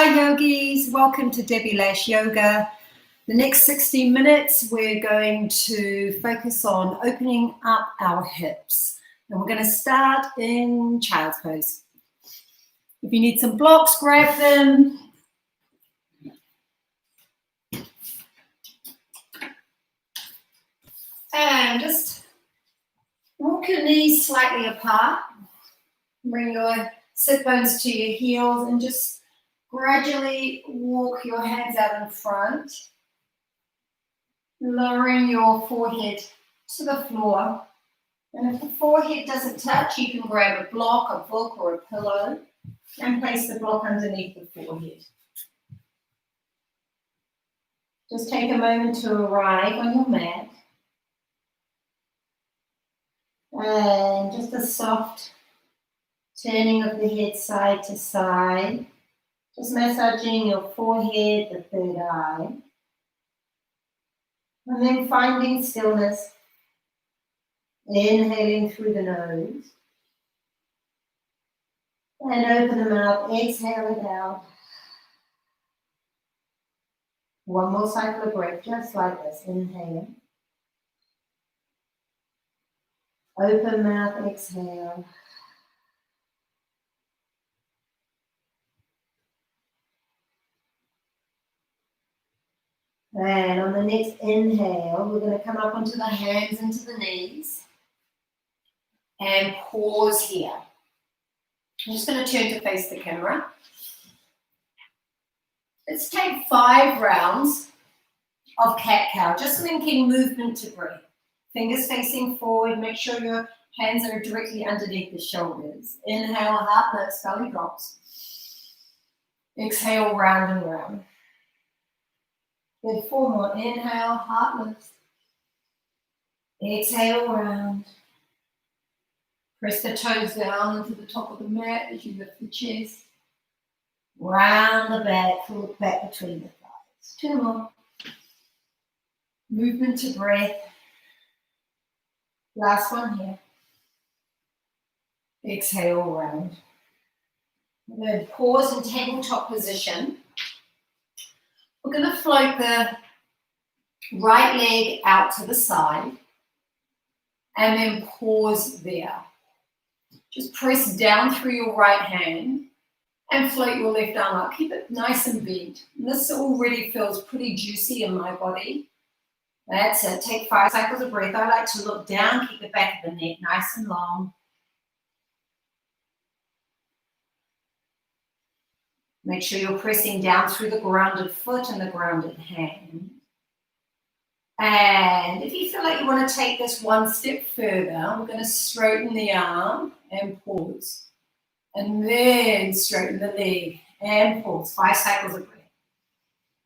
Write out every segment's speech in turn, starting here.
Hi yogis, welcome to Debbie Lash Yoga. The next 60 minutes we're going to focus on opening up our hips. And we're going to start in child's pose. If you need some blocks, grab them. And just walk your knees slightly apart. Bring your sit bones to your heels and just gradually walk your hands out in front, lowering your forehead to the floor. And if the forehead doesn't touch, you can grab a block, a book, or a pillow and place the block underneath the forehead. Just take a moment to arrive on your mat. And just a soft turning of the head side to side. Just massaging your forehead, the third eye. And then finding stillness. Inhaling through the nose. And open the mouth, exhale it out. One more cycle of breath, just like this. Inhale. Open mouth, exhale. And on the next inhale, we're going to come up onto the hands into the knees. And pause here. I'm just going to turn to face the camera. Let's take 5 rounds of cat-cow, just linking movement to breath. Fingers facing forward, make sure your hands are directly underneath the shoulders. Inhale, heart lifts, belly drops. Exhale, round and round. Good, 4 more. Inhale, heart lifts. Exhale, round. Press the toes down into the top of the mat as you lift the chest. Round the back, look back between the thighs. 2 more. Movement to breath. Last one here. Exhale, round. Then pause in tabletop position. We're going to float the right leg out to the side and then pause there. Just press down through your right hand and float your left arm up. Keep it nice and bent. And this already feels pretty juicy in my body. That's it. Take 5 cycles of breath. I like to look down, keep the back of the neck nice and long. Make sure you're pressing down through the grounded foot and the grounded hand. And if you feel like you want to take this one step further, we're going to straighten the arm and pause. And then straighten the leg and pause. 5 cycles of breath.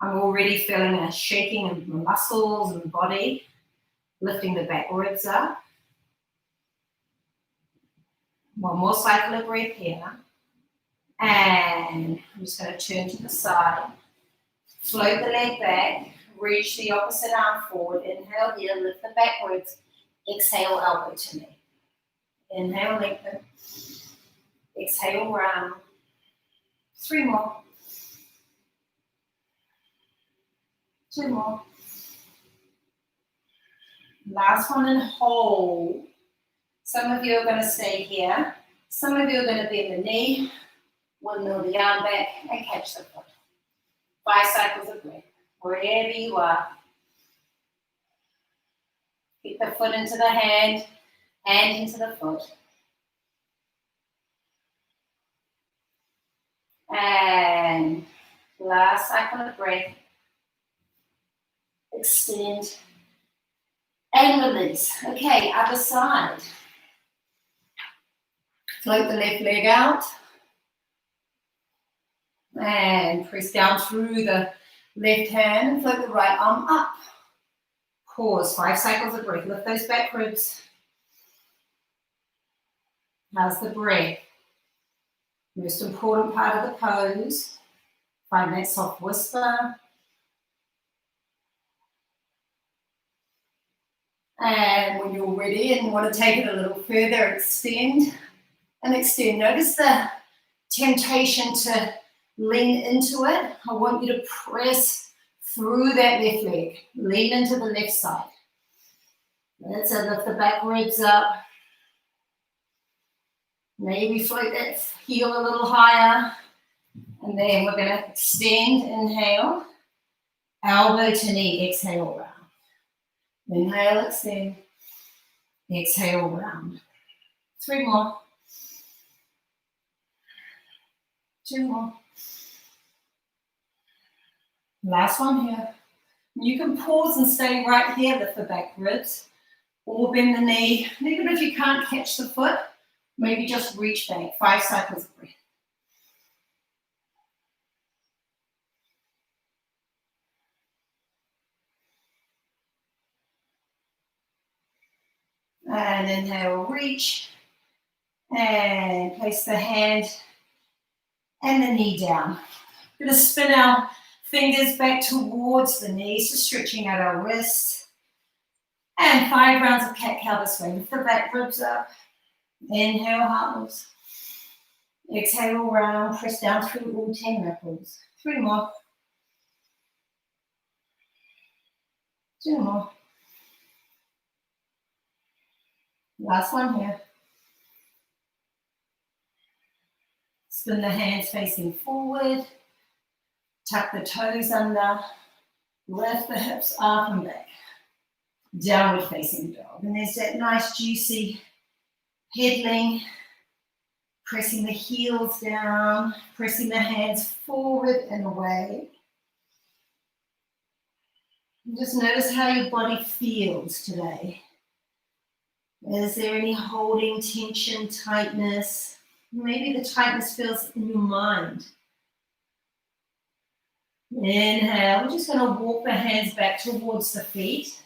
I'm already feeling a shaking of my muscles and body, lifting the back ribs up. One more cycle of breath here. And I'm just going to turn to the side. Float the leg back. Reach the opposite arm forward. Inhale here, lift the back ribs. Exhale, elbow to knee. Inhale, lengthen. Exhale, round. 3 more. 2 more. Last one and hold. Some of you are going to stay here. Some of you are going to bend the knee. 1 kneel the arm back and catch the foot. 5 cycles of breath. Wherever you are. Get the foot into the hand into the foot. And last cycle of breath. Extend and release. Okay, other side. Float the left leg out. And press down through the left hand and float the right arm up. Pause, 5 cycles of breath. Lift those back ribs. How's the breath? Most important part of the pose. Find that soft whisper. And when you're ready and want to take it a little further, extend and extend. Notice the temptation to lean into it. I want you to press through that left leg. Lean into the left side. That's it. Lift the back ribs up. Maybe float that heel a little higher. And then we're going to extend. Inhale. Elbow to knee. Exhale, round. Inhale, extend. Exhale, round. 3 more. 2 more. Last one here. You can pause and stay right here, lift the back ribs, or bend the knee. And even if you can't catch the foot, maybe just reach back. 5 cycles of breath. And inhale, reach. And place the hand and the knee down. We're going to spin our fingers back towards the knees, just stretching out our wrists. And 5 rounds of cat-cow this way. Lift the back ribs up. Inhale, heart moves. Exhale, round. Press down through all 10 ripples. 3 more. 2 more. Last one here. Spin the hands facing forward. Tuck the toes under. Lift the hips up and back. Downward facing dog. And there's that nice juicy pedaling. Pressing the heels down. Pressing the hands forward and away. And just notice how your body feels today. Is there any holding, tension, tightness? Maybe the tightness feels in your mind. Inhale. We're just going to walk the hands back towards the feet.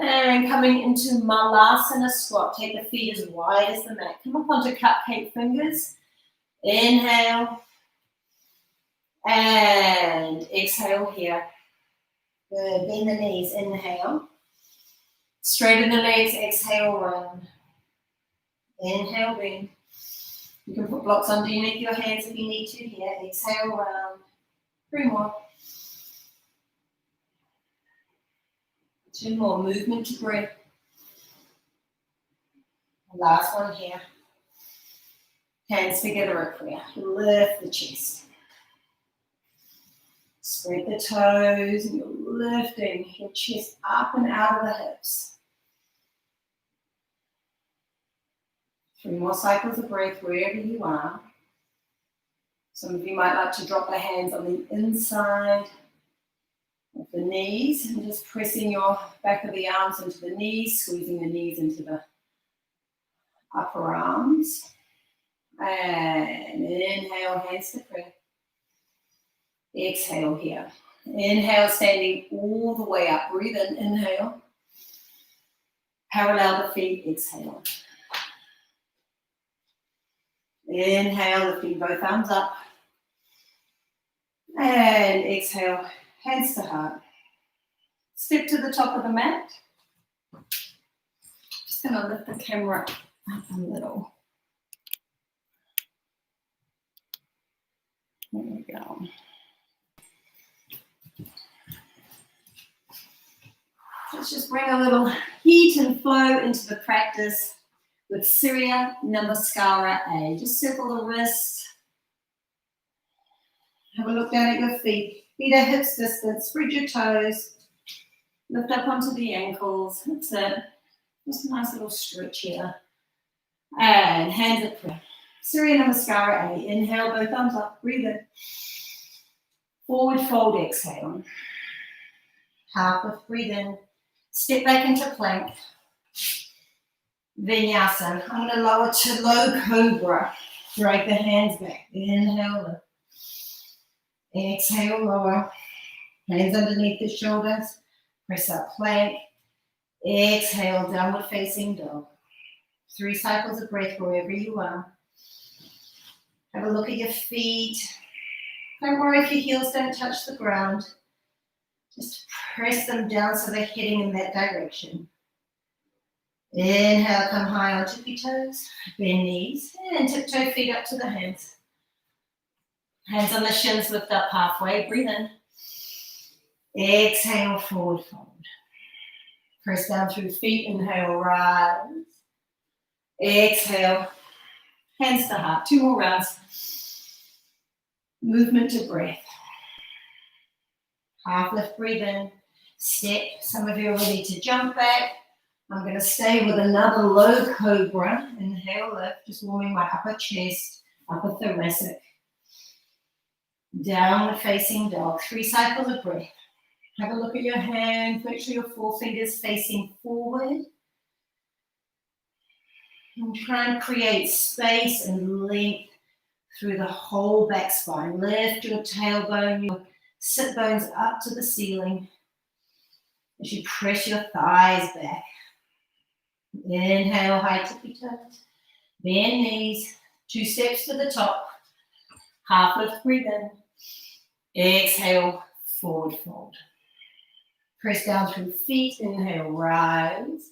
And coming into Malasana squat. Take the feet as wide as the mat. Come up onto cupcake fingers. Inhale. And exhale here. Good. Bend the knees. Inhale. Straighten the legs, exhale, round. Inhale, bend. You can put blocks underneath your hands if you need to here. Exhale, round. 3 more. 2 more. Movement to breath. Last one here. Hands together at prayer. Lift the chest. Spread the toes and you're lifting your chest up and out of the hips. 3 more cycles of breath wherever you are. Some of you might like to drop the hands on the inside of the knees and just pressing your back of the arms into the knees, squeezing the knees into the upper arms. And inhale, hands to prayer. Exhale here. Inhale, standing all the way up. Breathe in, inhale. Parallel the feet, exhale. Inhale, lifting both arms up. And exhale, hands to heart. Step to the top of the mat. Just going to lift the camera up a little. There we go. Let's just bring a little heat and flow into the practice with Surya Namaskara A. Just circle the wrists. Have a look down at your feet. Feet at hips distance. Spread your toes. Lift up onto the ankles. That's it. Just a nice little stretch here. And hands at prayer. Surya Namaskara A. Inhale, both arms up. Breathe in. Forward fold, exhale. Half lift, breathe in. Step back into plank. Vinyasa. I'm going to lower to low cobra. Drag the hands back. Inhale, lift. Exhale, lower. Hands underneath the shoulders. Press up plank. Exhale, downward facing dog. 3 cycles of breath wherever you are. Have a look at your feet. Don't worry if your heels don't touch the ground. Just press them down so they're heading in that direction. Inhale, come high onto your toes. Bend knees and tiptoe feet up to the hands. Hands on the shins, lift up halfway, breathe in. Exhale, forward fold. Press down through feet, inhale, rise. Exhale, hands to heart. 2 more rounds. Movement to breath. Half lift, breathe in. Step. Some of you are ready to jump back. I'm going to stay with another low cobra. Inhale, lift, just warming my upper chest, upper thoracic. Downward facing dog. 3 cycles of breath. Have a look at your hands. Make sure your forefingers facing forward. And try and create space and length through the whole back spine. Lift your tailbone, your sit bones up to the ceiling as you press your thighs back. Inhale, high tippy toes. Bend knees. 2 steps to the top. Half lift, breathe in. Exhale, forward fold. Press down through feet. Inhale, rise.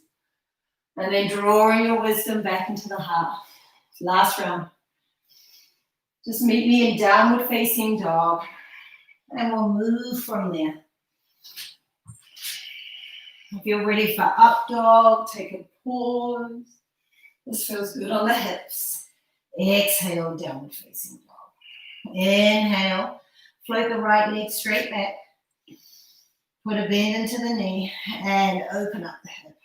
And then drawing your wisdom back into the heart. Last round. Just meet me in downward facing dog. And we'll move from there. If you're ready for up dog, take a pause. This feels good on the hips. Exhale, downward facing dog. Inhale, float the right leg straight back. Put a bend into the knee and open up the hip.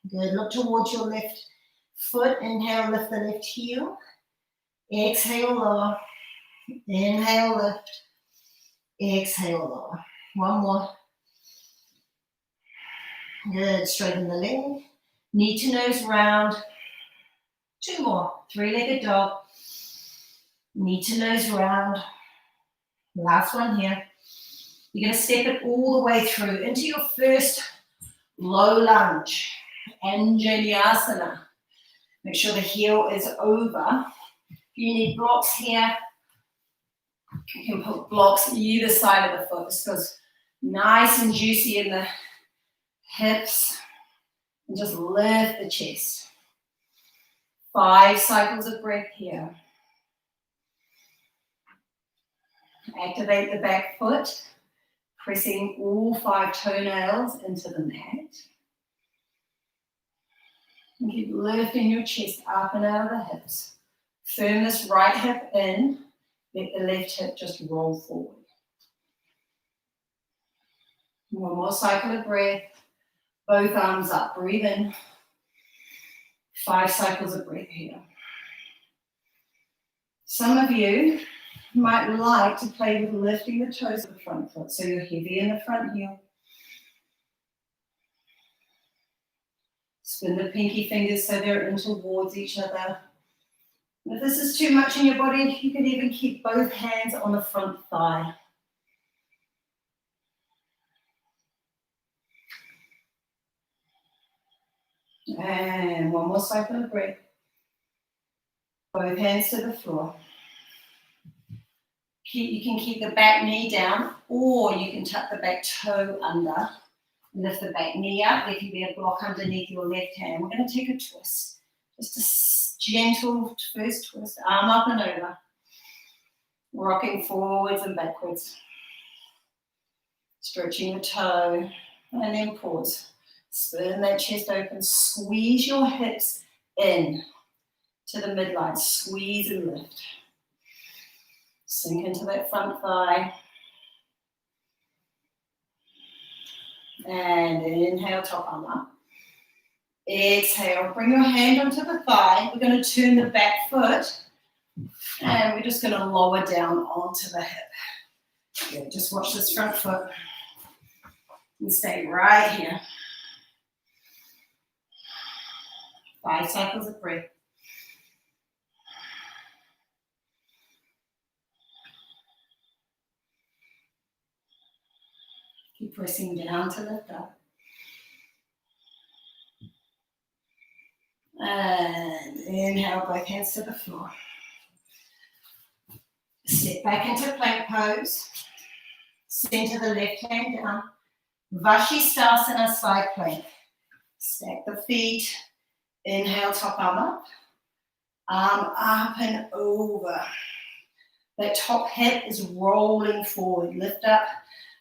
Good, look towards your left foot. Inhale, lift the left heel. Exhale, lower. Inhale, lift. Exhale, lower. 1 more. Good, straighten the leg. Knee to nose round. 2 more. 3-legged dog. Knee to nose round. Last one here. You're going to step it all the way through into your first low lunge. Vinyasana. Make sure the heel is over. If you need blocks here, you can put blocks either side of the foot. This feels nice and juicy in the hips. And just lift the chest. 5 cycles of breath here. Activate the back foot, pressing all 5 toenails into the mat. And keep lifting your chest up and out of the hips. Firm this right hip in. Let the left hip just roll forward. 1 more cycle of breath. Both arms up. Breathe in. 5 cycles of breath here. Some of you might like to play with lifting the toes of the front foot, so you're heavy in the front heel. Spin the pinky fingers so they're in towards each other. And if this is too much in your body, you can even keep both hands on the front thigh. And 1 more cycle of breath. Both hands to the floor. You can keep the back knee down, or you can tuck the back toe under. Lift the back knee up. There can be a block underneath your left hand. We're going to take a twist. Just a gentle first twist. Arm up and over. Rocking forwards and backwards. Stretching the toe. And then pause. Spin that chest open. Squeeze your hips in to the midline. Squeeze and lift. Sink into that front thigh. And inhale, top arm up. Exhale, bring your hand onto the thigh. We're going to turn the back foot. And we're just going to lower down onto the hip. Good, just watch this front foot. And stay right here. 5 cycles of breath. Keep pressing down to lift up. And inhale, both hands to the floor. Step back into plank pose. Center the left hand down. Vashisthasana, side plank. Stack the feet. Inhale, top arm up. Arm up and over. That top hip is rolling forward. Lift up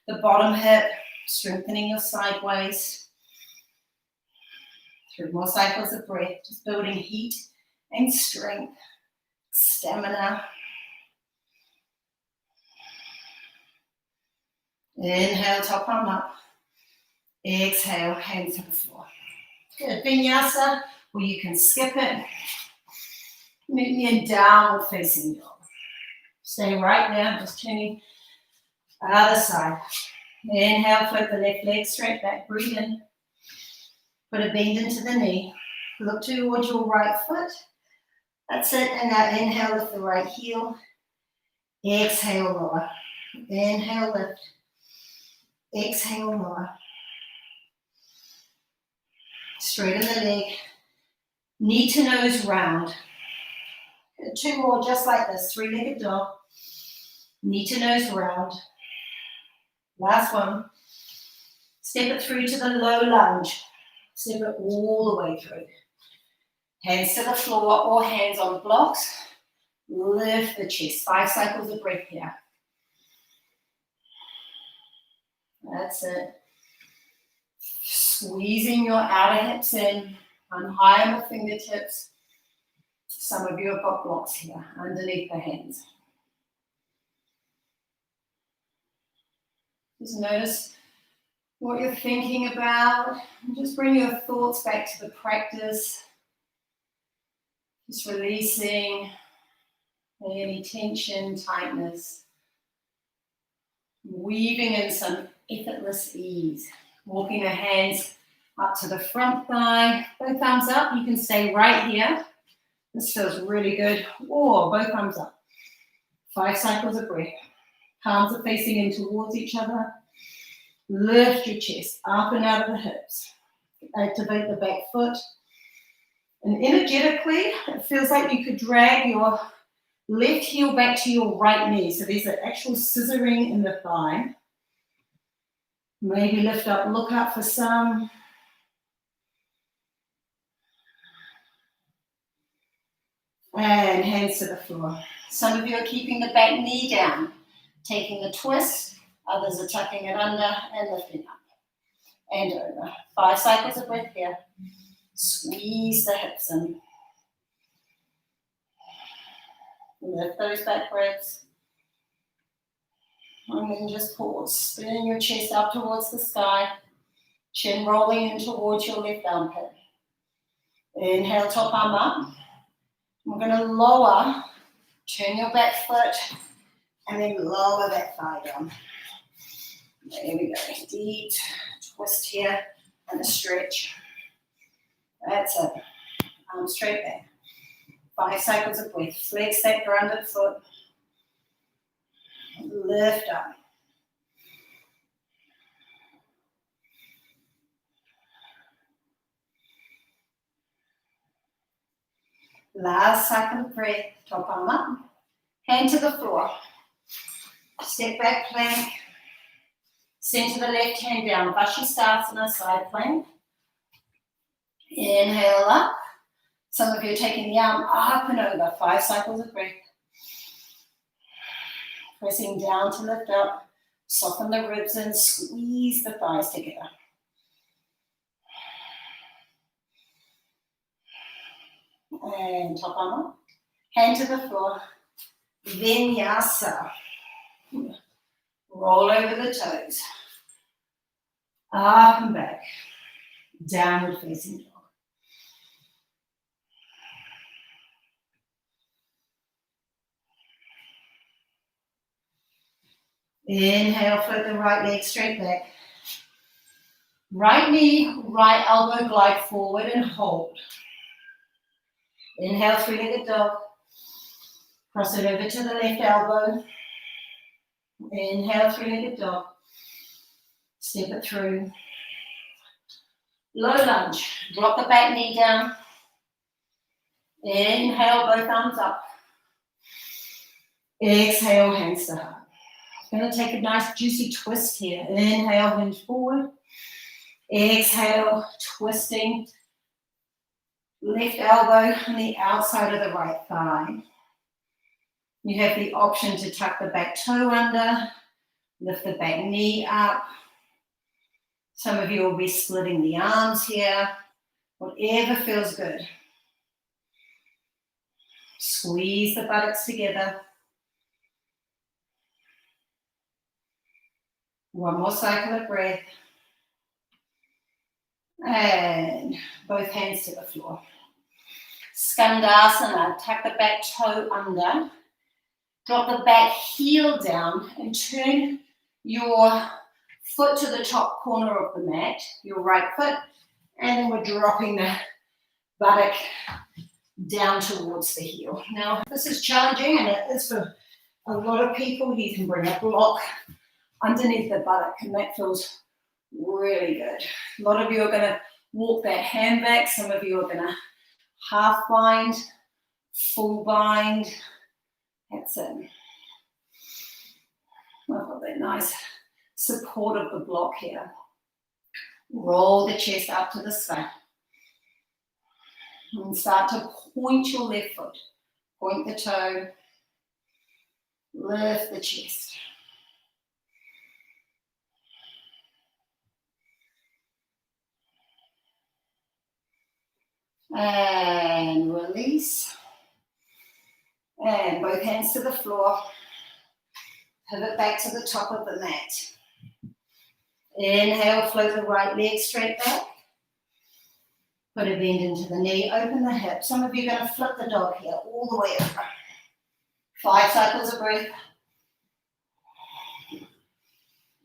the bottom hip, strengthening your sideways. 3 more cycles of breath, just building heat and strength, stamina. Inhale, top arm up. Exhale, hands to the floor. Good. Vinyasa, where you can skip it. Meet me in downward facing dog. Stay right there, just turning other side. Inhale, float the left leg straight back, breathe in. Put a bend into the knee. Look towards your right foot. That's it. And now inhale, lift the right heel. Exhale, lower. Inhale, lift. Exhale, lower. Straighten the leg. Knee to nose round. 2 more just like this. 3-legged dog. Knee to nose round. Last one. Step it through to the low lunge. Step it all the way through. Hands to the floor or hands on blocks. Lift the chest. 5 cycles of breath here. That's it. Squeezing your outer hips in. I'm high on the fingertips. Some of you have got blocks here underneath the hands. Just notice what you're thinking about. And just bring your thoughts back to the practice. Just releasing any tension, tightness. Weaving in some effortless ease. Walking the hands up to the front thigh. Both thumbs up. You can stay right here. This feels really good. Or both thumbs up. 5 cycles of breath. Palms are facing in towards each other. Lift your chest up and out of the hips. Activate the back foot. And energetically, it feels like you could drag your left heel back to your right knee. So there's an actual scissoring in the thigh. Maybe lift up, look up for some. And hands to the floor. Some of you are keeping the back knee down, taking a twist. Others are tucking it under and lifting up and over. 5 cycles of breath here. Squeeze the hips in. Lift those back ribs. And then just pause. Spinning your chest up towards the sky. Chin rolling in towards your left armpit. Inhale, top arm up. We're going to lower, turn your back foot, and then lower that thigh down. There we go. Deep twist here and a stretch. That's it. Arms straight back. 5 cycles of breath. Flex that grounded foot. Lift up. Last cycle of breath. Top arm up. Hand to the floor. Step back plank. Center the left hand down. Vashisthasana, side plank. Inhale up. Some of you are taking the arm up and over. 5 cycles of breath. Pressing down to lift up. Soften the ribs and squeeze the thighs together. And top arm up. Hand to the floor. Vinyasa. Roll over the toes. Up and back. Downward facing dog. Inhale, float the right leg straight back. Right knee, right elbow glide forward and hold. Inhale, 3-legged dog. Cross it over to the left elbow. Inhale, 3-legged dog. Step it through. Low lunge. Drop the back knee down. Inhale, both arms up. Exhale, hands to heart. Going to take a nice juicy twist here. Inhale, hinge forward. Exhale, twisting. Left elbow on the outside of the right thigh. You have the option to tuck the back toe under, lift the back knee up. Some of you will be splitting the arms here. Whatever feels good. Squeeze the buttocks together. One more cycle of breath. And both hands to the floor. Skandasana, tuck the back toe under. Drop the back heel down and turn your foot to the top corner of the mat, your right foot, and then we're dropping the buttock down towards the heel. Now, this is challenging, and it is for a lot of people. You can bring a block underneath the buttock, and that feels really good. A lot of you are going to walk that hand back. Some of you are going to half bind, full bind. That's it. I've got that nice support of the block here. Roll the chest up to the sky. And start to point your left foot. Point the toe. Lift the chest. And release. And both hands to the floor. Pivot back to the top of the mat. Inhale, float the right leg straight back. Put a bend into the knee, open the hip. Some of you are going to flip the dog here, all the way over. 5 cycles of breath.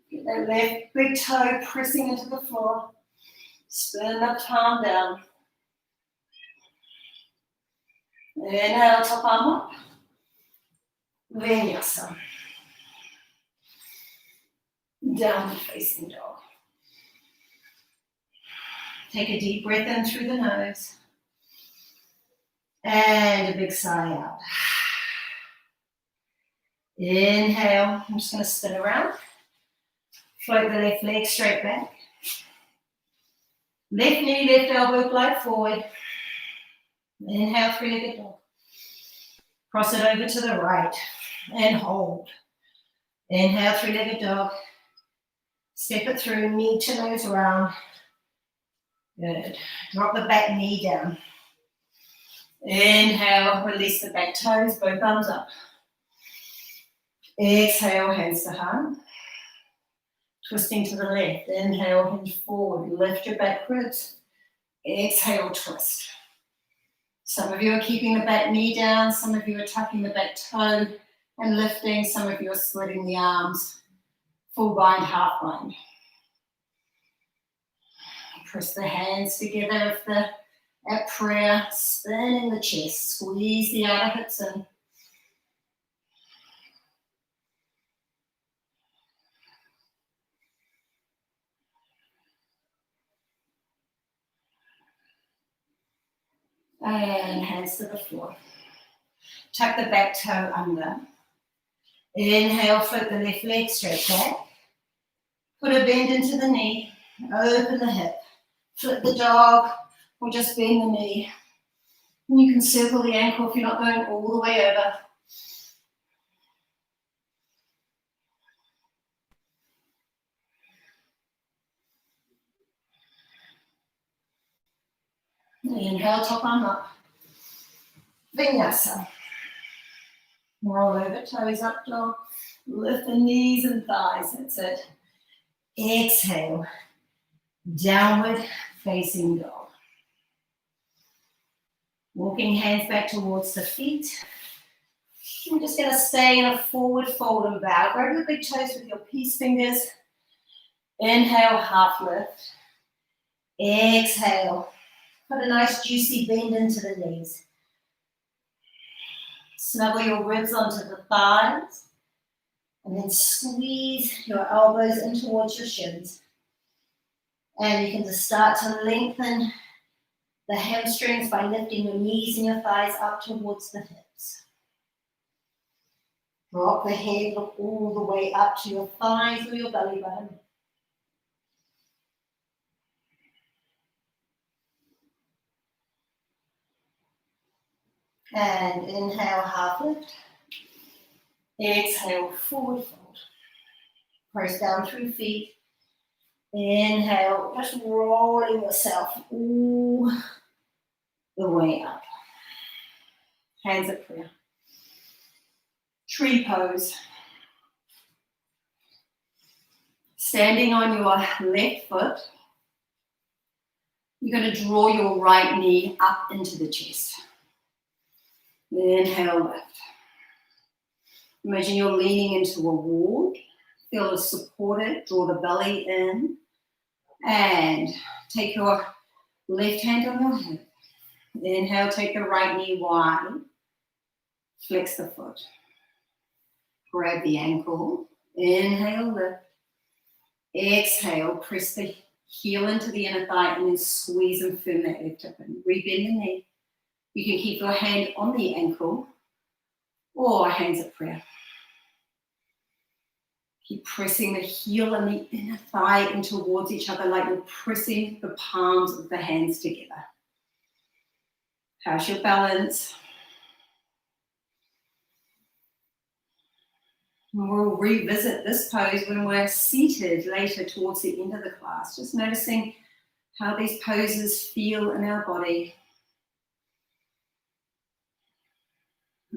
Get that left big toe pressing into the floor. Spin the palm down. Inhale, top arm up. Vinyasa. Downward facing dog. Take a deep breath in through the nose. And a big sigh out. Inhale. I'm just going to spin around. Float the left leg straight back. Left knee, left elbow, glide forward. Inhale, three-legged dog. Cross it over to the right and hold. Inhale, three-legged dog. Step it through, knee to nose round. Good. Drop the back knee down. Inhale, release the back toes, both arms up. Exhale, hands to heart. Twisting to the left. Inhale, hinge forward. Lift your back ribs. Exhale, twist. Some of you are keeping the back knee down. Some of you are tucking the back toe and lifting. Some of you are splitting the arms. Full bind, half bind. Press the hands together at prayer. Spin in the chest. Squeeze the outer hips in. And hands to the floor. Tuck the back toe under. Inhale, float the left leg straight back. Put a bend into the knee. Open the hip. Flip the dog or just bend the knee. And you can circle the ankle if you're not going all the way over. Inhale, top arm up. Vinyasa. Roll over, toes up, dog. Lift the knees and thighs. That's it. Exhale. Downward facing dog. Walking hands back towards the feet. We're just going to stay in a forward fold and bow. Grab your big toes with your peace fingers. Inhale, half lift. Exhale. Put a nice juicy bend into the knees. Snuggle your ribs onto the thighs. And then squeeze your elbows in towards your shins. And you can just start to lengthen the hamstrings by lifting your knees and your thighs up towards the hips. Drop the head, look all the way up to your thighs or your belly button. And inhale, half lift. Exhale, forward fold. Press down through feet. Inhale, just rolling yourself all the way up. Hands at prayer. Tree pose. Standing on your left foot, you're going to draw your right knee up into the chest. Inhale, lift. Imagine you're leaning into a wall. Feel it supported. Draw the belly in. And take your left hand on your hip. Inhale, take the right knee wide. Flex the foot. Grab the ankle. Inhale, lift. Exhale, press the heel into the inner thigh and then squeeze and firm that left hip in. Rebend the knee. You can keep your hand on the ankle or hands at prayer. Keep pressing the heel and the inner thigh in towards each other like you're pressing the palms of the hands together. How's your balance? We'll revisit this pose when we're seated later towards the end of the class. Just noticing how these poses feel in our body.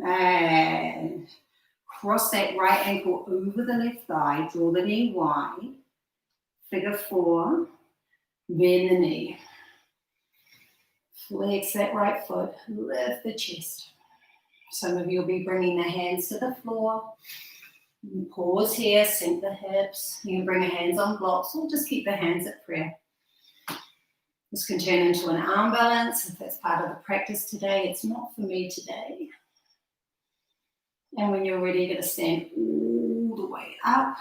And cross that right ankle over the left thigh. Draw the knee wide. Figure 4. Bend the knee. Flex that right foot. Lift the chest. Some of you will be bringing the hands to the floor. Pause here, sink the hips. You can bring your hands on blocks or just keep the hands at prayer. This can turn into an arm balance if that's part of the practice today. It's not for me today. And when you're ready, you're going to stand all the way up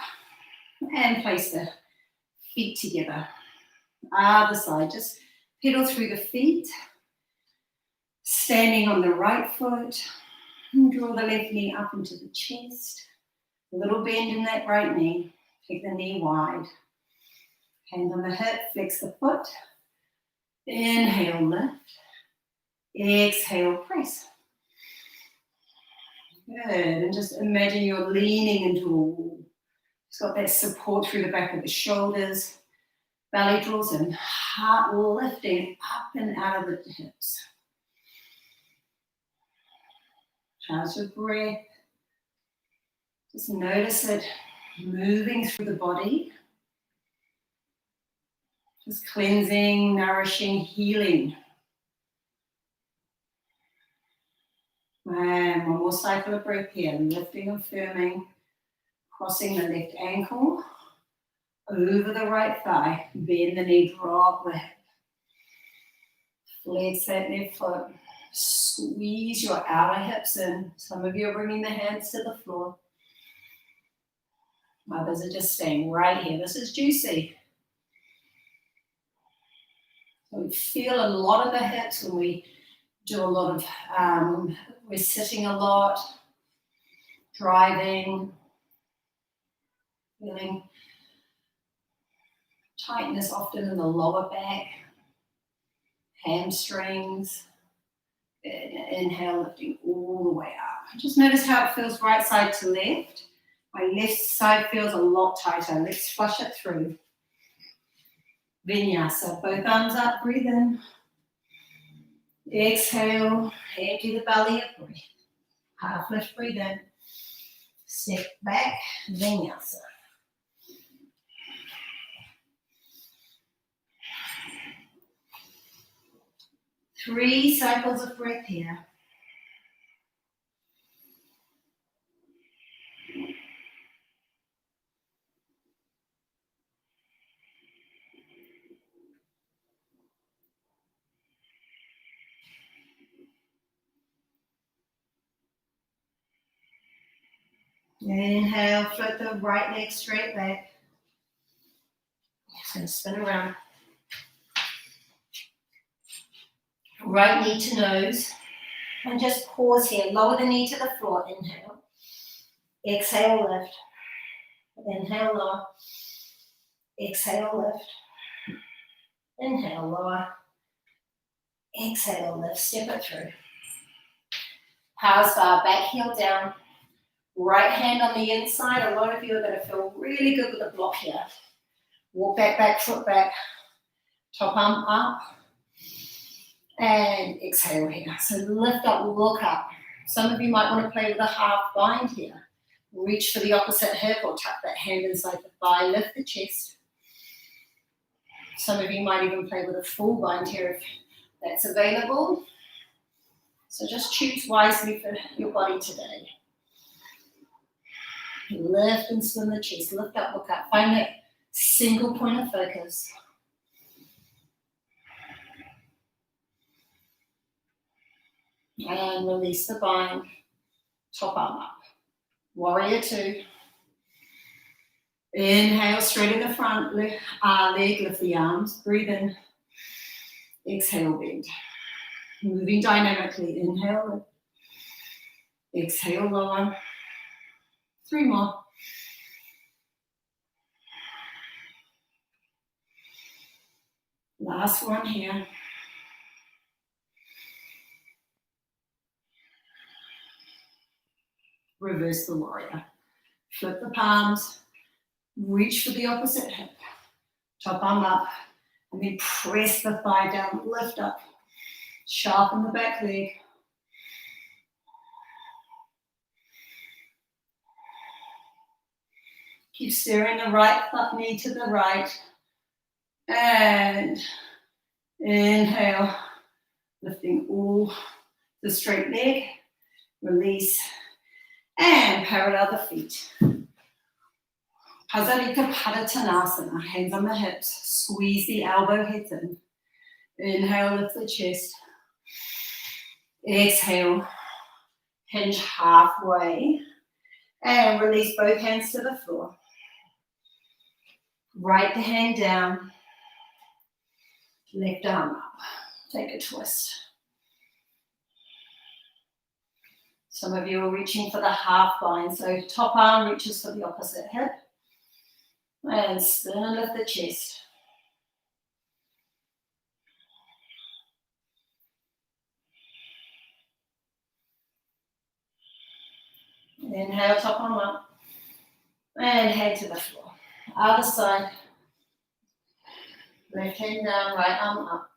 and place the feet together. Other side, just pedal through the feet. Standing on the right foot. And draw the left knee up into the chest. A little bend in that right knee. Take the knee wide. Hand on the hip, flex the foot. Inhale, lift. Exhale, press. Good. And just imagine you're leaning into a wall. It's got that support through the back of the shoulders. Belly draws in. Heart lifting up and out of the hips. How's your breath? Just notice it moving through the body. Just cleansing, nourishing, healing. And one more cycle of breath here. Lifting and firming. Crossing the left ankle. Over the right thigh. Bend the knee, drop the hip. Flex that left foot. Squeeze your outer hips in. Some of you are bringing the hands to the floor. Others are just staying right here. This is juicy. So we feel a lot of the hips when we do a lot of, we're sitting a lot, driving, feeling tightness often in the lower back, hamstrings. Inhale, lifting all the way up. Just notice how it feels right side to left. My left side feels a lot tighter. Let's flush it through. Vinyasa, both arms up, breathe in. Exhale, empty the belly up, breathe. Half lift, breathe in. Step back, vinyasa. Three cycles of breath here. Inhale, float the right leg straight back. Just going to spin around. Right knee to nose. And just pause here. Lower the knee to the floor. Inhale. Exhale, lift. Inhale, lower. Exhale, lift. Inhale, lower. Exhale, lift. Step it through. Power star, back heel down. Right hand on the inside. A lot of you are going to feel really good with the block here. Walk that back foot back. Top arm up. And exhale here. So lift up, look up. Some of you might want to play with a half bind here. Reach for the opposite hip or tuck that hand inside the thigh. Lift the chest. Some of you might even play with a full bind here if that's available. So just choose wisely for your body today. Lift and spin the chest. Lift up, look up. Find that single point of focus. And release the bind. Top arm up. Warrior two. Inhale, straighten the front leg, lift the arms. Breathe in. Exhale, bend. Moving dynamically. Inhale. Exhale, lower. 3 more. Last one here. Reverse the warrior. Flip the palms. Reach for the opposite hip. Top arm up. And then press the thigh down. Lift up. Sharpen the back leg. Keep steering the right knee to the right. And inhale. Lifting all the straight leg. Release. And parallel the feet. Pasarika Padottanasana, hands on the hips, squeeze the elbow heads in. Inhale, lift the chest. Exhale, hinge halfway. And release both hands to the floor. Right hand down. Left arm up. Take a twist. Some of you are reaching for the half bind, so top arm reaches for the opposite hip. And spin and lift the chest. Inhale, top arm up. And head to the floor. Other side. Left hand down, right arm up.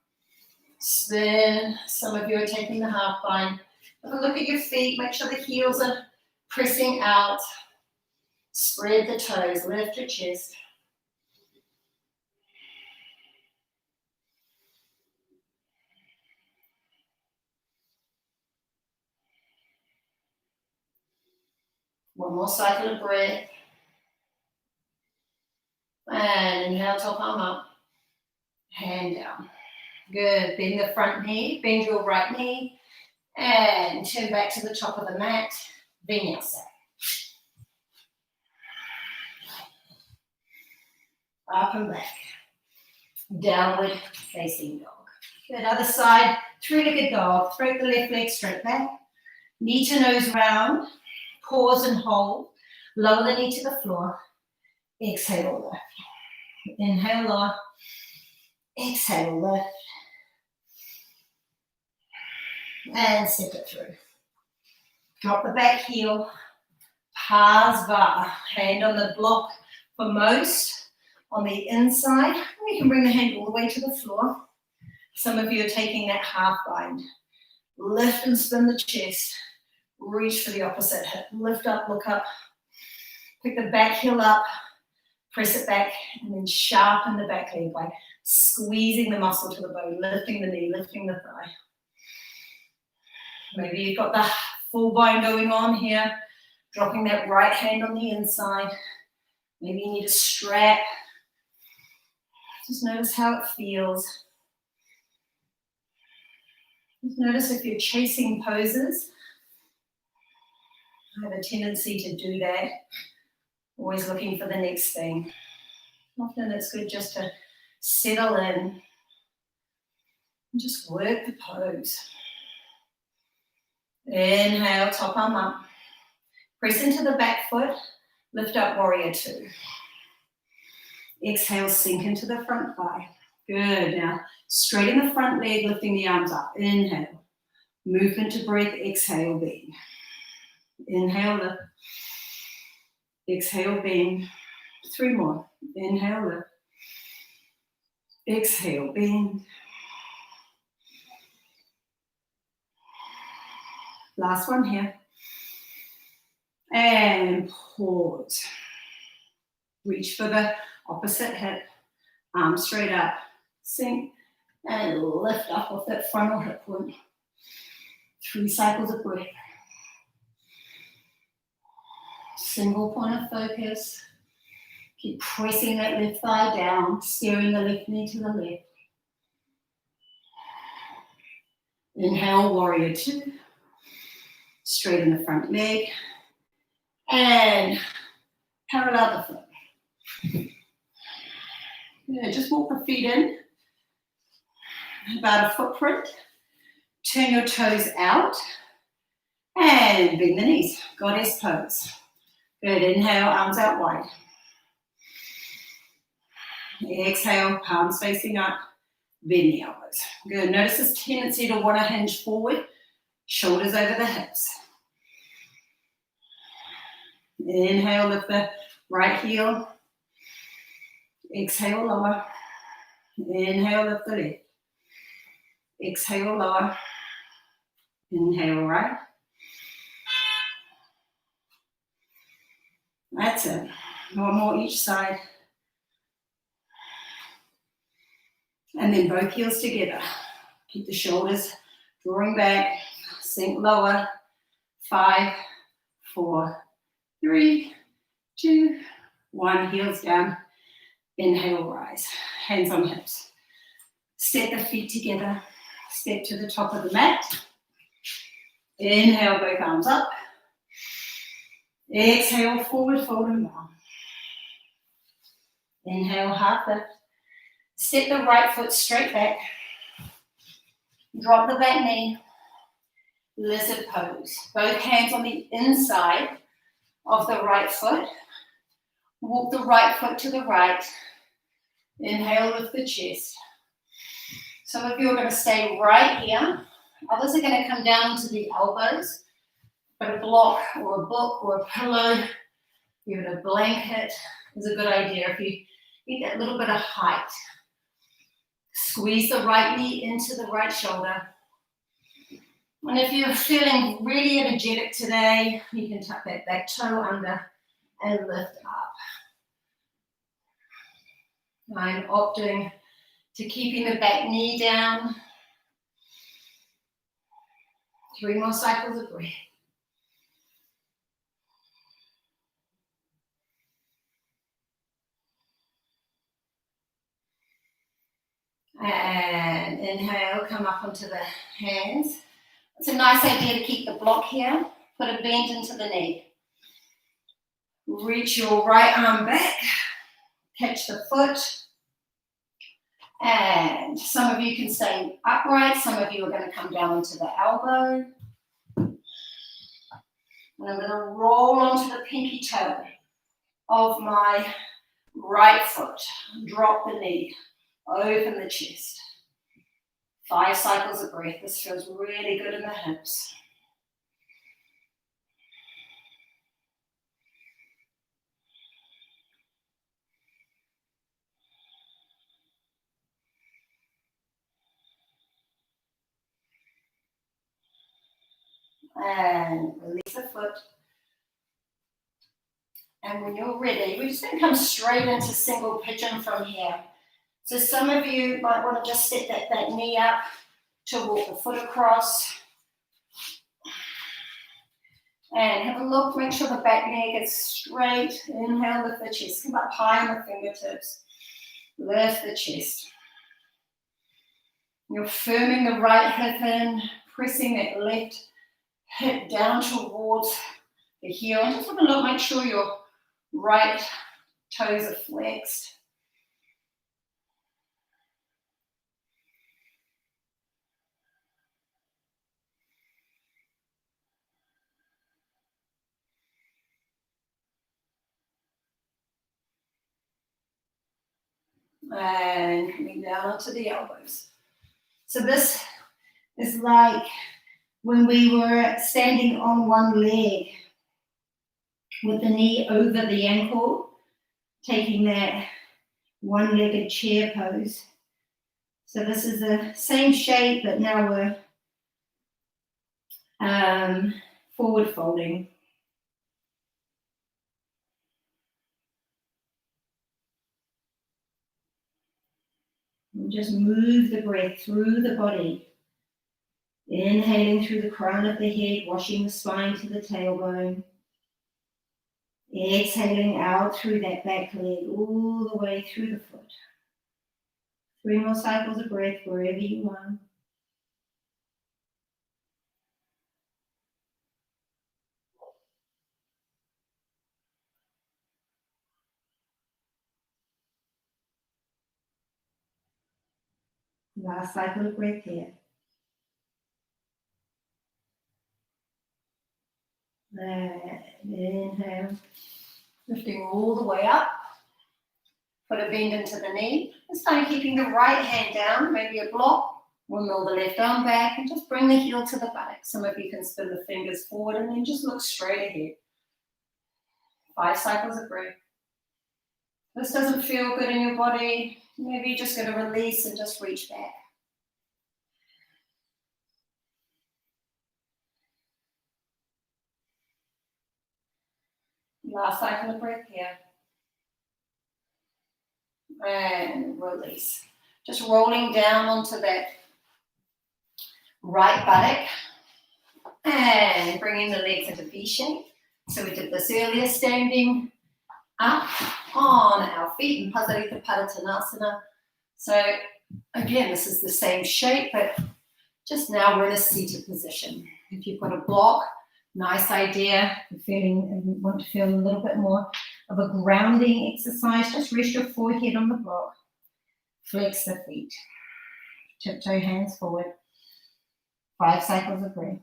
Spin. Some of you are taking the half bind. Have a look at your feet. Make sure the heels are pressing out. Spread the toes. Lift your chest. One more cycle of breath. And inhale, top arm up. Hand down. Good. Bend the front knee. Bend your right knee. And turn back to the top of the mat. Vinyasa. Up and back. Downward facing dog. Good. Other side. Three-legged dog. Throw the left leg straight back. Knee to nose round. Pause and hold. Lower the knee to the floor. Exhale, lift. Inhale, lower. Exhale, lift. And step it through. Drop the back heel. Pasva. Hand on the block for most. On the inside. You can bring the hand all the way to the floor. Some of you are taking that half bind. Lift and spin the chest. Reach for the opposite hip. Lift up, look up. Pick the back heel up. Press it back. And then sharpen the back leg by squeezing the muscle to the bone. Lifting the knee, lifting the thigh. Maybe you've got the full bind going on here. Dropping that right hand on the inside. Maybe you need a strap. Just notice how it feels. Just notice if you're chasing poses. I have a tendency to do that. Always looking for the next thing. Often it's good just to settle in and just work the pose. Inhale, top arm up. Press into the back foot. Lift up, warrior two. Exhale, sink into the front thigh. Good. Now, straighten the front leg, lifting the arms up. Inhale. Movement to breath. Exhale, bend. Inhale, lift. Exhale, bend. 3 more. Inhale, lift. Exhale, bend. Last one here. And pause. Reach for the opposite hip. Arms straight up. Sink and lift up off that frontal hip point. 3 cycles of breath. Single point of focus. Keep pressing that left thigh down, steering the left knee to the left. Inhale, warrior 2. Straighten the front leg. And parallel the foot. Yeah, just walk the feet in. About a footprint. Turn your toes out. And bend the knees. Goddess pose. Good. Inhale, arms out wide. Exhale, palms facing up. Bend the elbows. Good. Notice this tendency to want to hinge forward. Shoulders over the hips. Inhale, lift the right heel. Exhale, lower. Inhale, lift the left. Exhale, lower. Inhale, right. That's it. One more each side. And then both heels together. Keep the shoulders drawing back. Sink lower. 5, 4, 3, 2, 1. Heels down. Inhale, rise. Hands on hips. Step the feet together. Step to the top of the mat. Inhale, both arms up. Exhale, forward fold and round. Inhale, half lift. Step the right foot straight back. Drop the back knee. Lizard pose. Both hands on the inside of the right foot. Walk the right foot to the right. Inhale, lift the chest. Some of you are going to stay right here. Others are going to come down into the elbows. But a block or a book or a pillow, even a blanket is a good idea if you need that little bit of height. Squeeze the right knee into the right shoulder. And if you're feeling really energetic today, you can tuck that back toe under and lift up. I'm opting to keeping the back knee down. 3 more cycles of breath. And inhale, come up onto the hands. It's a nice idea to keep the block here. Put a bend into the knee. Reach your right arm back. Catch the foot. And some of you can stay upright. Some of you are going to come down into the elbow. And I'm going to roll onto the pinky toe of my right foot. Drop the knee. Open the chest. 5 cycles of breath. This feels really good in the hips. And release the foot. And when you're ready, we're just going to come straight into single pigeon from here. So some of you might want to just step that knee up to walk the foot across. And have a look, make sure the back leg is straight. Inhale, lift the chest. Come up high on the fingertips. Lift the chest. You're firming the right hip in, pressing that left hip down towards the heel. And just have a look, make sure your right toes are flexed. And coming down onto the elbows. So this is like when we were standing on one leg. with the knee over the ankle, taking that one-legged chair pose. So this is the same shape, but now we're forward folding. And just move the breath through the body. Inhaling through the crown of the head, washing the spine to the tailbone. Exhaling out through that back leg, all the way through the foot. 3 more cycles of breath wherever you are. Last cycle of breath here. And inhale, lifting all the way up. Put a bend into the knee. This time keeping the right hand down, maybe a block. Windmill the left arm back and just bring the heel to the buttock. Some of you can spin the fingers forward and then just look straight ahead. 5 cycles of breath. If this doesn't feel good in your body, maybe you're just going to release and just reach back. Last cycle of breath here. And release. Just rolling down onto that right buttock and bringing the legs into V shape. So we did this earlier, standing up on our feet in Pasarita Padottanasana. So again, this is the same shape, but just now we're in a seated position. If you've got a block, nice idea. If you want to feel a little bit more of a grounding exercise, just rest your forehead on the block. Flex the feet. Tiptoe hands forward. 5 cycles of breath.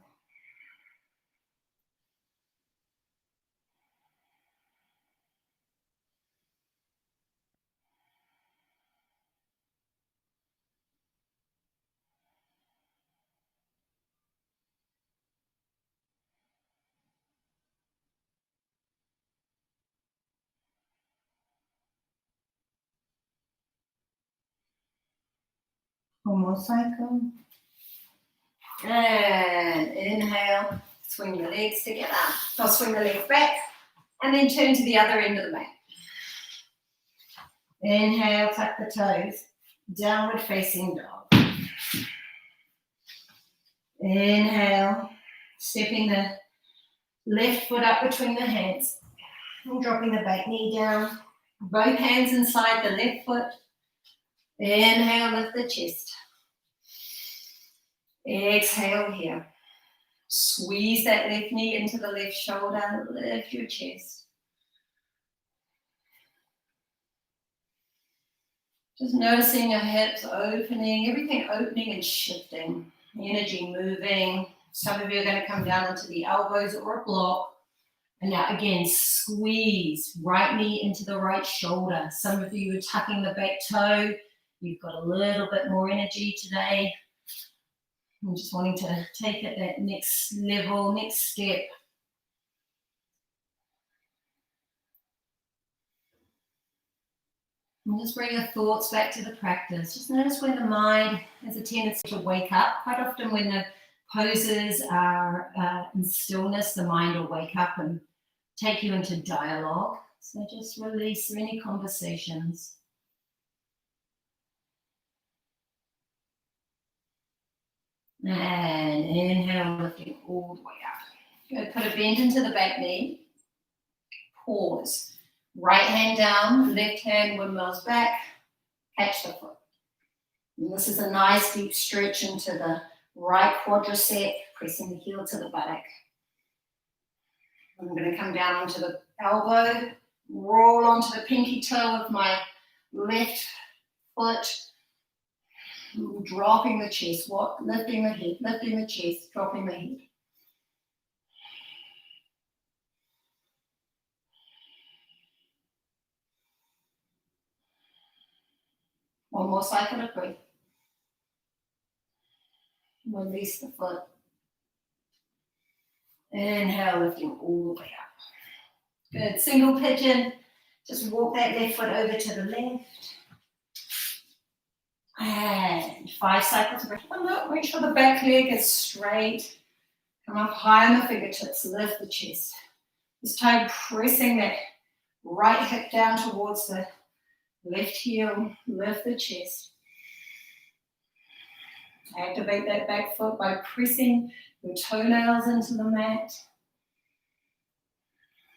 One more cycle. And inhale, swing the legs together. Now swing the legs back and then turn to the other end of the mat. Inhale, tuck the toes. Downward facing dog. Inhale, stepping the left foot up between the hands and dropping the back knee down. Both hands inside the left foot. Inhale, lift the chest. Exhale here. Squeeze that left knee into the left shoulder. Lift your chest. Just noticing your hips opening, everything opening and shifting. Energy moving. Some of you are going to come down onto the elbows or a block. And now again, squeeze. Right knee into the right shoulder. Some of you are tucking the back toe. You've got a little bit more energy today. I'm just wanting to take it that next level, next step. And just bring your thoughts back to the practice. Just notice when the mind has a tendency to wake up. Quite often when the poses are in stillness, the mind will wake up and take you into dialogue. So just release any conversations. And inhale, lifting all the way up. Good. Put a bend into the back knee. Pause. Right hand down, left hand windmills back. Catch the foot. And this is a nice deep stretch into the right quadricep, pressing the heel to the buttock. I'm going to come down onto the elbow, roll onto the pinky toe of my left foot, dropping the chest, lifting the head, lifting the chest, dropping the head. One more cycle of breath. Release the foot. Inhale, lifting all the way up. Good. Single pigeon. Just walk that left foot over to the left. And 5 cycles of breath. Make sure the back leg is straight. Come up high on the fingertips. Lift the chest. This time pressing that right hip down towards the left heel. Lift the chest. Activate that back foot by pressing your toenails into the mat.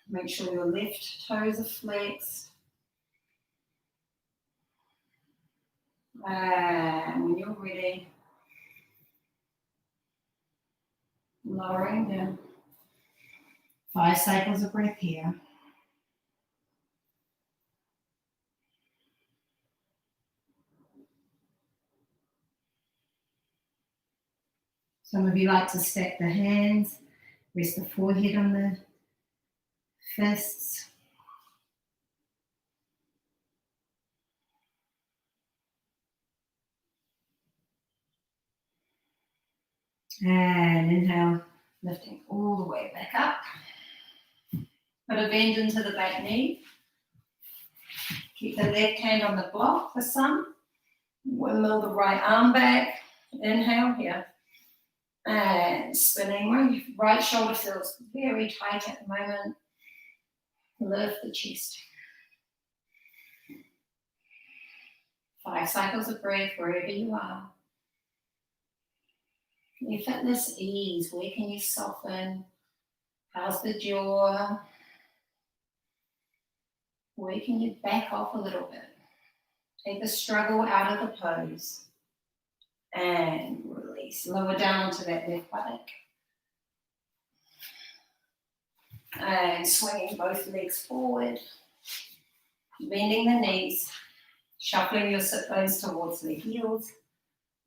Make sure your left toes are flexed. And when you're ready, lowering down. 5 cycles of breath here. Some of you like to stack the hands, rest the forehead on the fists. And inhale, lifting all the way back up. Put a bend into the back knee. Keep the left hand on the block for some. Windmill the right arm back. Inhale here. And spinning. My right shoulder feels very tight at the moment. Lift the chest. 5 cycles of breath wherever you are. Can you fitness ease? Where can you soften? How's the jaw? Where can you back off a little bit? Take the struggle out of the pose. And release. Lower down to that left buttock. And swinging both legs forward. Bending the knees. Shuffling your sit bones towards the heels.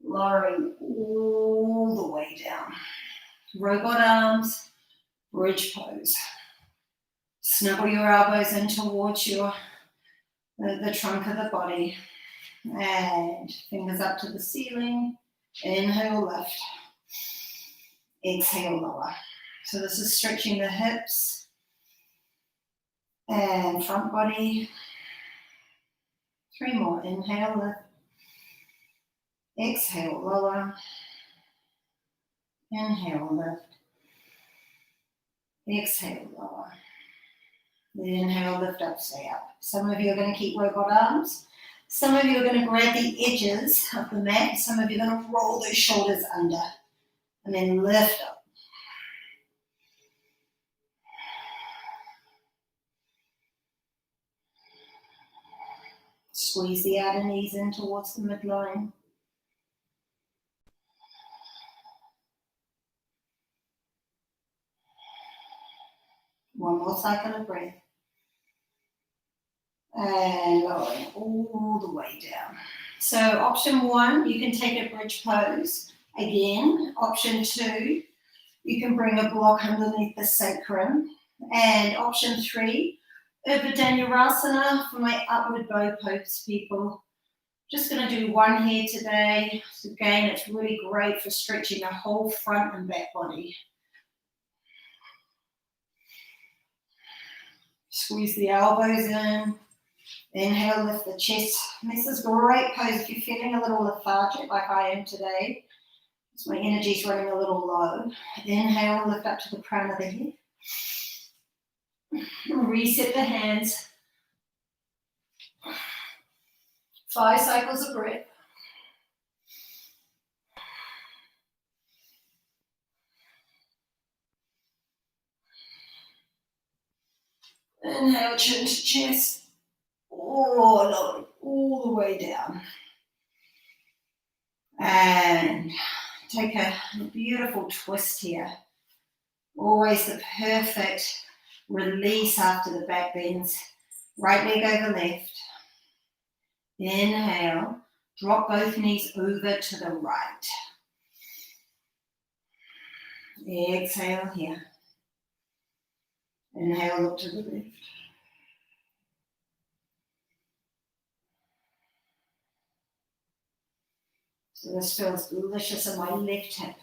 Lowering all the way down. Robot arms. Bridge pose. Snuggle your elbows in towards the trunk of the body. And fingers up to the ceiling. Inhale, lift. Exhale, lower. So this is stretching the hips and front body. 3 more. Inhale, lift. Exhale, lower. Inhale, lift. Exhale, lower. Inhale, lift up, stay up. Some of you are going to keep robot arms. Some of you are going to grab the edges of the mat. Some of you are going to roll those shoulders under and then lift up. Squeeze the outer knees in towards the midline. One more cycle of breath. And lowering all the way down. So option 1, you can take a bridge pose. Again, option 2, you can bring a block underneath the sacrum. And option 3, Urdhva for my upward bow pose, people. Just going to do one here today. So again, it's really great for stretching the whole front and back body. Squeeze the elbows in. Inhale, lift the chest. And this is a great pose if you're feeling a little lethargic like I am today. So my energy's running a little low. Inhale, lift up to the crown of the head. Reset the hands. 5 cycles of breath. Inhale, chin to chest. Lower all the way down. And take a beautiful twist here. Always the perfect release after the back bends. Right leg over left. Inhale. Drop both knees over to the right. Exhale here. Inhale, look to the left. So this feels delicious in my left hip.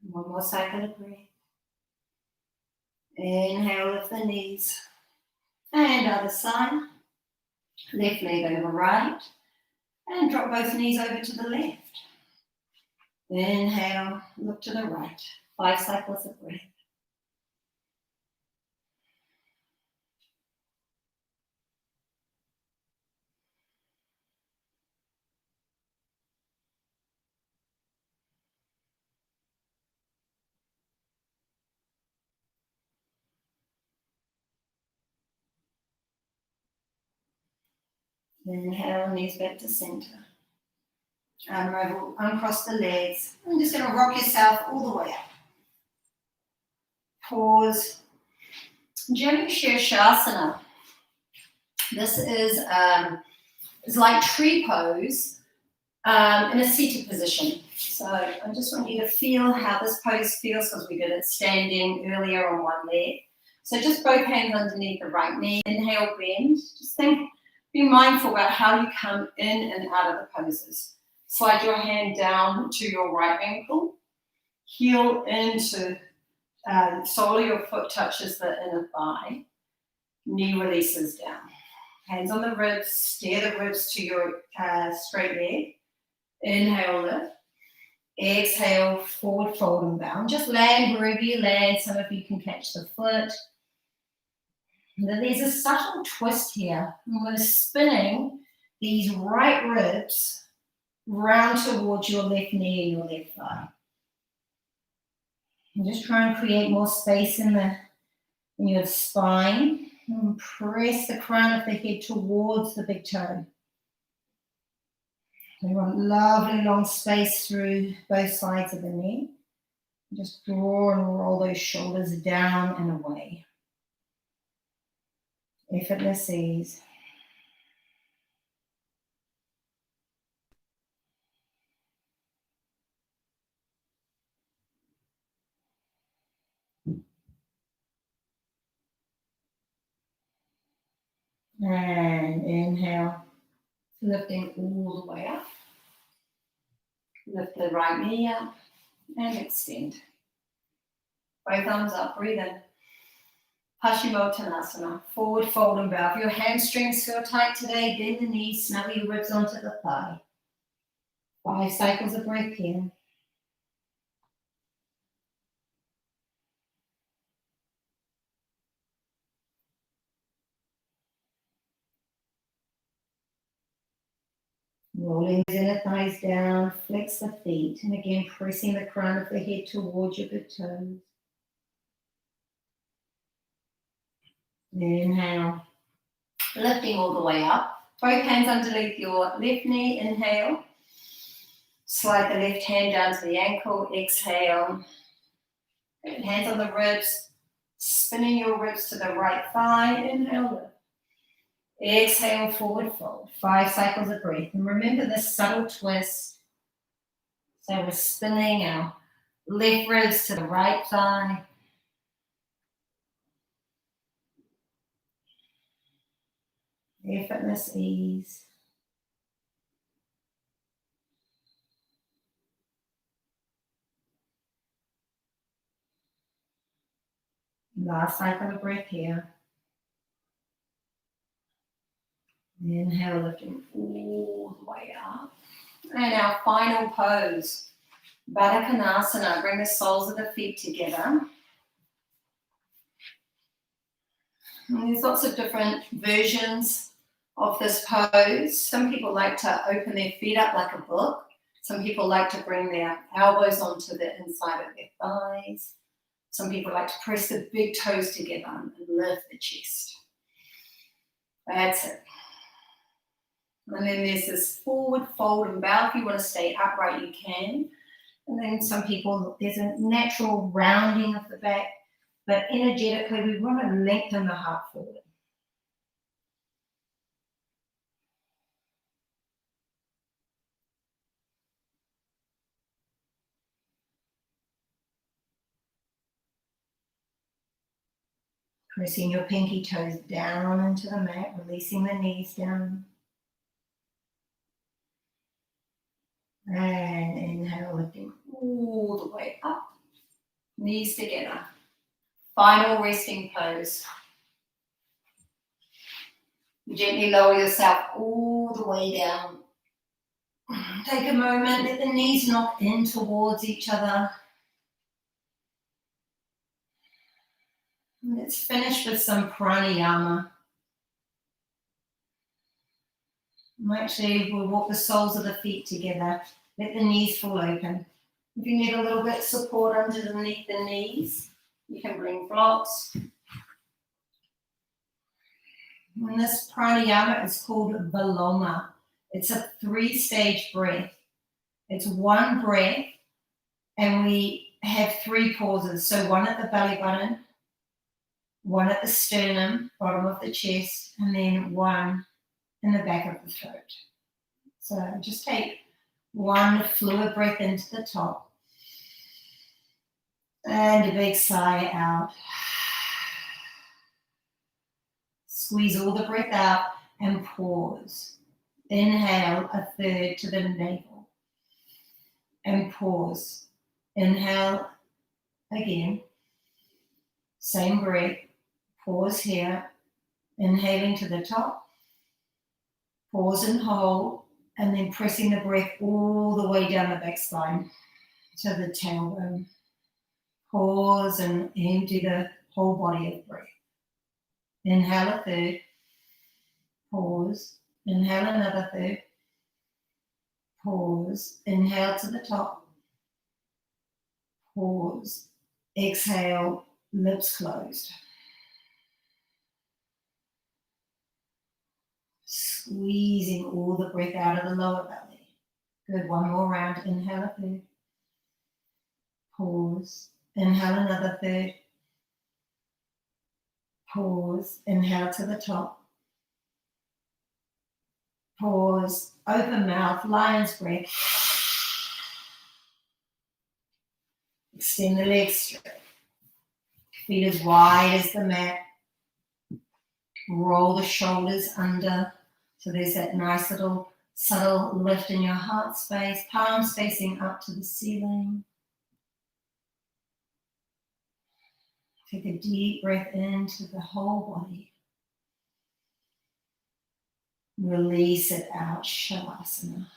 One more cycle of breath. Inhale, lift the knees. And other side. Left leg over right. And drop both knees over to the left. Inhale, look to the right. 5 cycles of breath. Inhale, knees back to center. Unravel, uncross the legs. I'm just going to rock yourself all the way up. Pause. Janu Shirshasana. This is like tree pose in a seated position. So I just want you to feel how this pose feels because we did it standing earlier on one leg. So just both hands underneath the right knee. Inhale, bend. Just be mindful about how you come in and out of the poses. Slide your hand down to your right ankle. Heel into, sole of your foot touches the inner thigh. Knee releases down. Hands on the ribs, steer the ribs to your straight leg. Inhale, lift. Exhale, forward fold and bow. Just land wherever you land. Some of you can catch the foot. And then there's a subtle twist here. We're spinning these right ribs round towards your left knee and your left thigh. And just try and create more space in your spine. And press the crown of the head towards the big toe. We want lovely long space through both sides of the neck. Just draw and roll those shoulders down and away. Effortless ease. And inhale, lifting all the way up. Lift the right knee up and extend. Both arms up, breathe in. Paschimottanasana, forward fold and bow. If your hamstrings feel tight today, bend the knees, snuggle your ribs onto the thigh. 5 cycles of breath here. Rolling the inner thighs down, flex the feet, and again pressing the crown of the head towards your big toes. Inhale, lifting all the way up. Both hands underneath your left knee, inhale. Slide the left hand down to the ankle, exhale. Hands on the ribs, spinning your ribs to the right thigh, inhale, lift. Exhale, forward fold. 5 cycles of breath. And remember this subtle twist. So we're spinning our left ribs to the right thigh. Effortless ease. Last cycle of breath here. Inhale, lifting all the way up. And our final pose, Baddha Konasana. Bring the soles of the feet together. And there's lots of different versions of this pose. Some people like to open their feet up like a book. Some people like to bring their elbows onto the inside of their thighs. Some people like to press the big toes together and lift the chest. That's it. And then there's this forward fold and bow. If you want to stay upright, you can. And then some people, there's a natural rounding of the back, but energetically, we want to lengthen the heart forward. Pressing your pinky toes down into the mat, releasing the knees down. And inhale, lifting all the way up. Knees together. Final resting pose. Gently lower yourself all the way down. Take a moment, let the knees knock in towards each other. Let's finish with some pranayama. Actually, we'll walk the soles of the feet together. Let the knees fall open. If you need a little bit of support underneath the knees, you can bring blocks. And this pranayama is called Viloma. It's a 3-stage breath. It's one breath, and we have 3 pauses. So one at the belly button, one at the sternum, bottom of the chest, and then one in the back of the throat. So just take one fluid breath into the top and a big sigh out. Squeeze all the breath out and pause. Inhale a third to the navel and pause. Inhale again. Same breath. Pause here. Inhaling to the top. Pause and hold. And then pressing the breath all the way down the back spine to the tailbone. Pause and empty the whole body of breath. Inhale a third. Pause. Inhale another third. Pause. Inhale to the top. Pause. Exhale, lips closed. Squeezing all the breath out of the lower belly. Good, one more round. Inhale a third. Pause. Inhale another third. Pause. Inhale to the top. Pause. Open mouth, lion's breath. Extend the legs straight. Feet as wide as the mat. Roll the shoulders under. So there's that nice little subtle lift in your heart space. Palms facing up to the ceiling. Take a deep breath into the whole body. Release it out, Shavasana.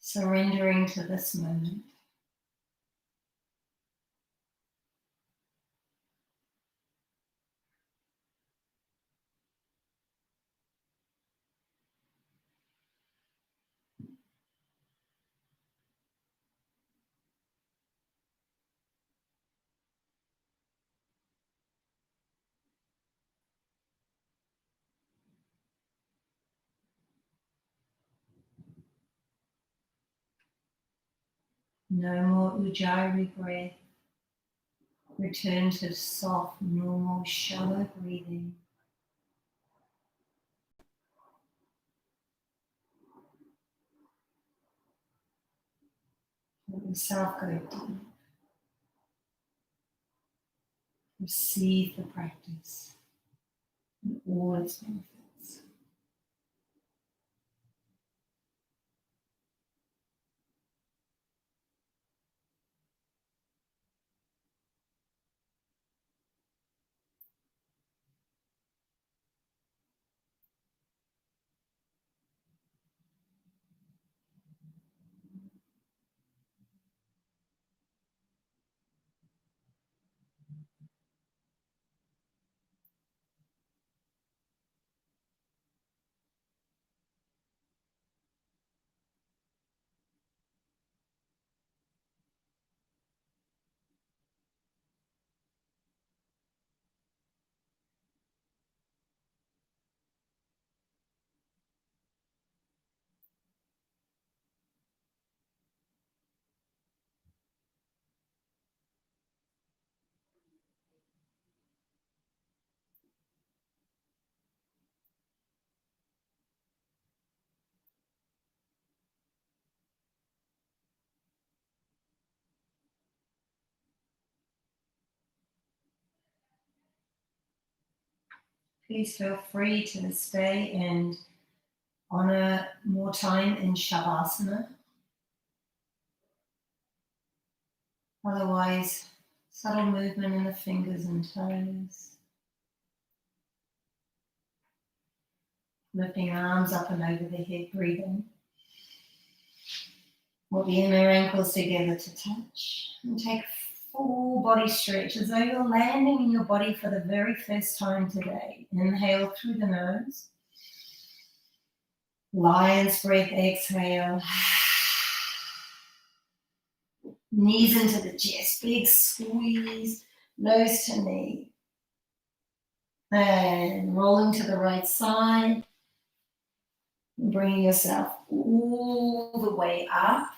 Surrendering to this moment. No more Ujjayi breath. Return to soft, normal, shallow breathing. Let yourself go deep. Receive the practice and all its benefits. Please feel free to stay and honor more time in Shavasana. Otherwise, subtle movement in the fingers and toes. Lifting arms up and over the head, breathing. Walk the inner ankles together to touch. And take a full body stretch as though you're landing in your body for the very first time today. Inhale through the nose. Lion's breath, exhale. Knees into the chest, big squeeze, nose to knee. And rolling to the right side. Bringing yourself all the way up.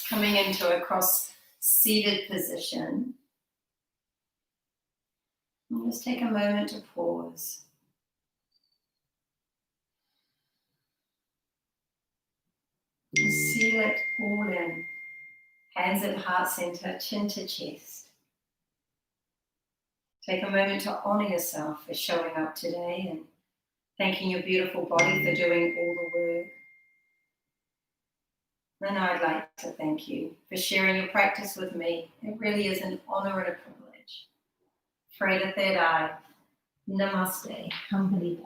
Coming into a cross-seated position. And just take a moment to pause. Seal it all in. Hands at heart center, chin to chest. Take a moment to honor yourself for showing up today and thanking your beautiful body for doing all the work. And I'd like to thank you for sharing your practice with me. It really is an honor and a privilege. Freda Third Eye, Namaste, Humbly.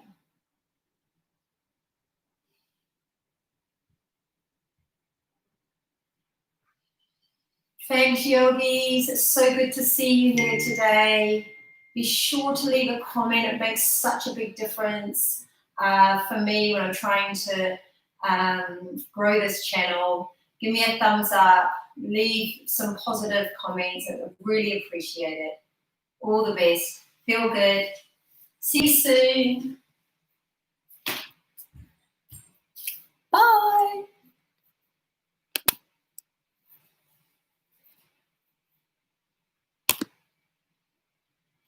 Thanks, yogis. It's so good to see you here today. Be sure to leave a comment. It makes such a big difference for me when I'm trying to grow this channel. Give me a thumbs up. Leave some positive comments. I would really appreciate it. All the best. Feel good. See you soon.